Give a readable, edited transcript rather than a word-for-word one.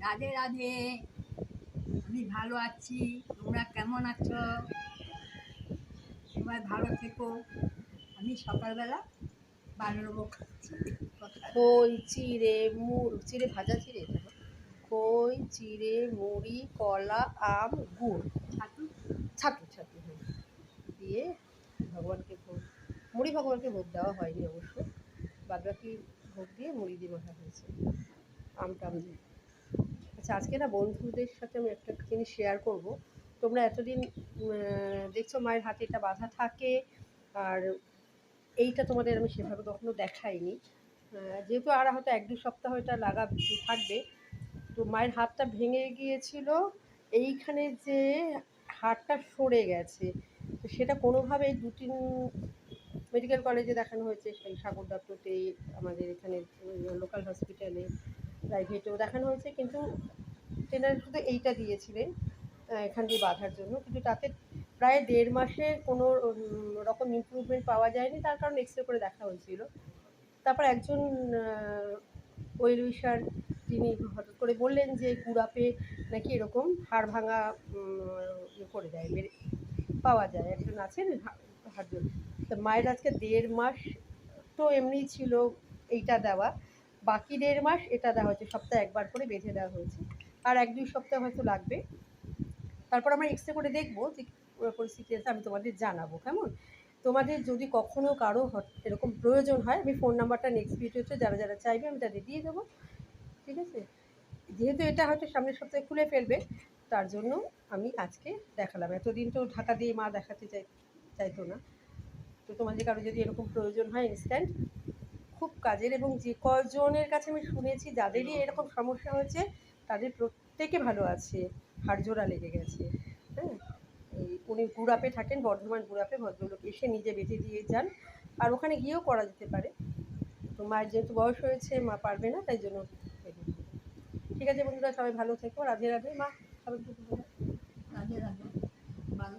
রাধে রাধে। আমি ভালো আছি, তোমরা কেমন আছো? সবাই ভালো থেকো। আমি সকালবেলা বানাবো খাচ্ছি। খই চিড়ে চিড়ে ভাজা চিড়ে এটা না? খই চিড়ে মুড়ি কলা আম গুড় ছাতু। ছাতু ছাতু হ্যাঁ দিয়ে ভগবানকে ভোগ মুড়ি ভগবানকে ভোগ দেওয়া হয়নি অবশ্য, বাদবাকি ভোগ দিয়ে মুড়ি দিয়ে মাখা হয়েছে আম টাম দিয়ে। আচ্ছা, আজকে না বন্ধুদের সাথে আমি একটা জিনিস শেয়ার করব। তোমরা এতদিন দেখছো মায়ের হাতে এটা বাঁধা থাকে, আর এইটা তোমাদের আমি সেভাবে কখনো দেখাইনি। যেহেতু আর হয়তো ১-২ সপ্তাহ এটা লাগা থাকবে, তো মায়ের হাতটা ভেঙে গিয়েছিল। এইখানে যে হাড়টা সরে গেছে, তো সেটা কোনোভাবে ২-৩ মেডিকেল কলেজে দেখানো হয়েছে, সেই সাগর দত্ততে, আমাদের এখানে লোকাল হসপিটালে, প্রাইভেটেও দেখানো হয়েছে, কিন্তু ট্রেনার শুধু এইটা দিয়েছিলেন এখান দিয়ে বাঁধার জন্য, কিন্তু তাতে প্রায় ১.৫ মাসে কোনো রকম ইমপ্রুভমেন্ট পাওয়া যায়নি। তার কারণ এক্স রে করে দেখা হয়েছিল। তারপর একজন ওই স্যার, তিনি হঠাৎ করে বললেন যে গুড়াপে নাকি এরকম হাড় ভাঙা ইয়ে করে দেয়, পাওয়া যায়। একজন আছেন হাড়জন। তো মায়ের আজকে ১.৫ মাস তো এমনি ছিল এইটা দেওয়া, বাকি ১.৫ মাস এটা দেওয়া হয়েছে, সপ্তাহে একবার করে বেঁধে দেওয়া হয়েছে। আর ১-২ সপ্তাহ হয়তো লাগবে। তারপর আমরা এক্স রে করে দেখবো যে পরিস্থিতি আছে, আমি তোমাদের জানাবো কেমন। তোমাদের যদি কখনো কারো এরকম প্রয়োজন হয়, আমি ফোন নাম্বারটা নেক্সট ভিডিওতে যারা যারা চাইবে আমি তাদের দিয়ে দেবো, ঠিক আছে? যেহেতু এটা হয়তো সামনের সপ্তাহে খুলে ফেলবে, তার জন্য আমি আজকে দেখালাম। এতদিন তো ঢাকা দিয়ে মা দেখাতে চাইতো না। তো তোমাদের কারো যদি এরকম প্রয়োজন হয় ইনস্ট্যান্ট, খুব কাজের, এবং যে কজনের কাছে আমি শুনেছি যাদেরই এরকম সমস্যা হয়েছে তাদের প্রত্যেকে ভালো আছে, হাড়জোড়া লেগে গেছে। হ্যাঁ, উনি গুড়াপে থাকেন, বর্ধমান গুড়াপে, ভদ্রলোক এসে নিজে বেঁধে দিয়ে যান, আর ওখানে গিয়েও করা যেতে পারে। তো মায়ের যেহেতু বয়স হয়েছে, মা পারবে না, তাই জন্য বেঁধে দিল। ঠিক আছে বন্ধুরা, সবাই ভালো থেকো। রাধে রাধে। মা খাবার রাধে রাধে।